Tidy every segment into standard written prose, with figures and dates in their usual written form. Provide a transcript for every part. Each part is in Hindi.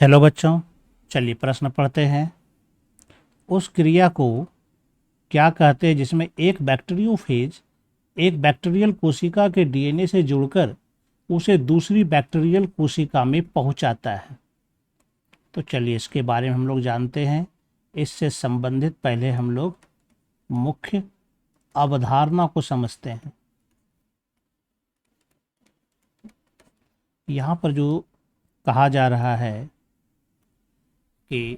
हेलो बच्चों, चलिए प्रश्न पढ़ते हैं। उस क्रिया को क्या कहते हैं जिसमें एक बैक्टीरियोफेज एक बैक्टीरियल कोशिका के डीएनए से जुड़कर उसे दूसरी बैक्टीरियल कोशिका में पहुंचाता है। तो चलिए इसके बारे में हम लोग जानते हैं। इससे संबंधित पहले हम लोग मुख्य अवधारणा को समझते हैं। यहाँ पर जो कहा जा रहा है कि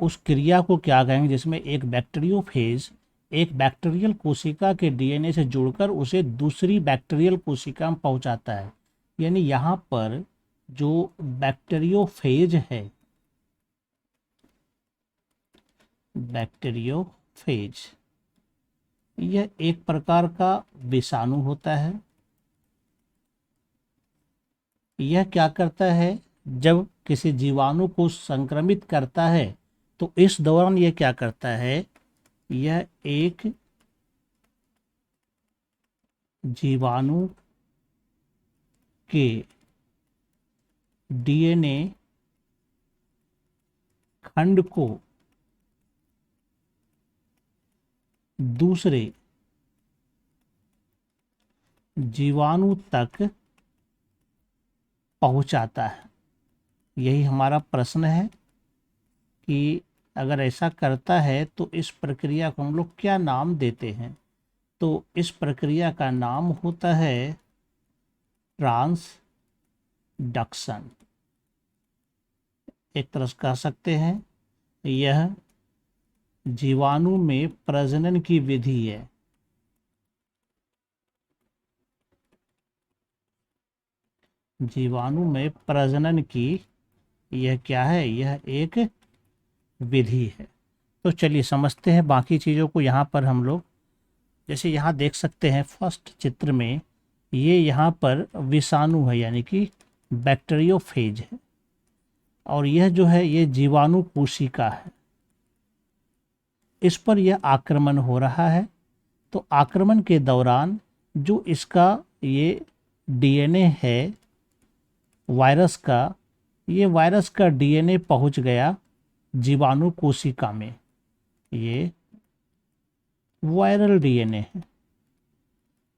उस क्रिया को क्या कहेंगे जिसमें एक बैक्टीरियोफेज एक बैक्टीरियल कोशिका के डीएनए से जुड़कर उसे दूसरी बैक्टीरियल कोशिका में पहुंचाता है। यानी यहाँ पर जो बैक्टीरियोफेज है, बैक्टीरियोफेज यह एक प्रकार का विषाणु होता है। यह क्या करता है, जब किसी जीवाणु को संक्रमित करता है तो इस दौरान यह क्या करता है, यह एक जीवाणु के डीएनए खंड को दूसरे जीवाणु तक पहुंचाता है। यही हमारा प्रश्न है कि अगर ऐसा करता है तो इस प्रक्रिया को हम लोग क्या नाम देते हैं। तो इस प्रक्रिया का नाम होता है ट्रांसडक्शन। एक तरह से कह सकते हैं यह जीवाणु में प्रजनन की विधि है। जीवाणु में प्रजनन की यह क्या है, यह एक विधि है। तो चलिए समझते हैं बाकी चीज़ों को। यहाँ पर हम लोग जैसे यहाँ देख सकते हैं फर्स्ट चित्र में, ये यहाँ पर विषाणु है यानी कि बैक्टीरियोफेज है, और यह जो है ये जीवाणु कोशिका है। इस पर यह आक्रमण हो रहा है। तो आक्रमण के दौरान जो इसका ये डीएनए है वायरस का, ये वायरस का डीएनए पहुंच गया जीवाणु कोशिका में। ये वायरल डीएनए है,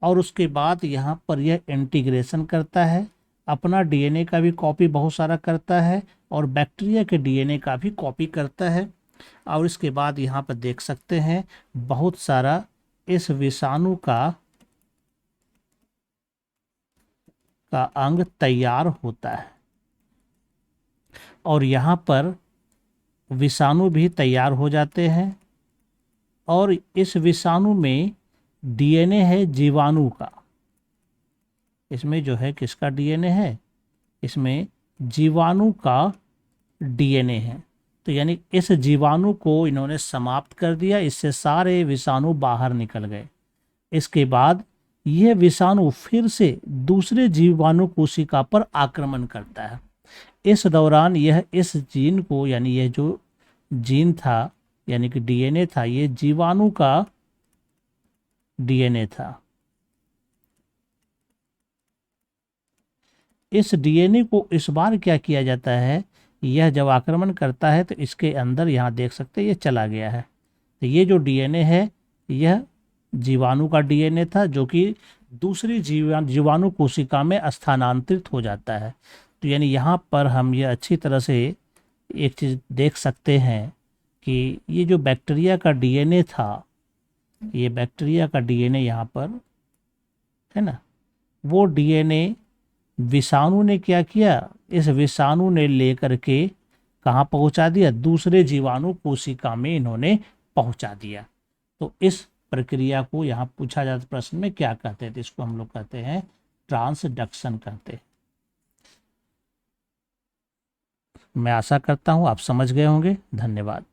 और उसके बाद यहाँ पर यह इंटीग्रेशन करता है, अपना डीएनए का भी कॉपी बहुत सारा करता है और बैक्टीरिया के डीएनए का भी कॉपी करता है। और इसके बाद यहाँ पर देख सकते हैं बहुत सारा इस विषाणु का अंग तैयार होता है, और यहाँ पर विषाणु भी तैयार हो जाते हैं। और इस विषाणु में डीएनए है जीवाणु का। इसमें जो है किसका डीएनए है, इसमें जीवाणु का डीएनए है। तो यानी इस जीवाणु को इन्होंने समाप्त कर दिया, इससे सारे विषाणु बाहर निकल गए। इसके बाद यह विषाणु फिर से दूसरे जीवाणु कोशिका पर आक्रमण करता है। इस दौरान यह इस जीन को, यानी यह जो जीन था यानी कि डीएनए था, ये जीवाणु का डीएनए था। इस डीएनए को इस बार क्या किया जाता है, यह जब आक्रमण करता है तो इसके अंदर यहाँ देख सकते हैं ये चला गया है। तो ये जो डीएनए है यह जीवाणु का डीएनए था, जो कि दूसरी जीवाणु कोशिका में स्थानांतरित हो जाता है। तो यानी यहाँ पर हम ये अच्छी तरह से एक चीज़ देख सकते हैं कि ये जो बैक्टीरिया का डीएनए था, ये बैक्टीरिया का डीएनए यहाँ पर है ना, वो डीएनए विषाणु ने क्या किया, इस विषाणु ने लेकर के कहाँ पहुँचा दिया, दूसरे जीवाणु कोशिका में इन्होंने पहुँचा दिया। तो इस प्रक्रिया को यहाँ पूछा जाता प्रश्न में क्या कहते हैं, तो इसको हम लोग कहते हैं ट्रांसडक्शन कहते हैं। मैं आशा करता हूँ आप समझ गए होंगे। धन्यवाद।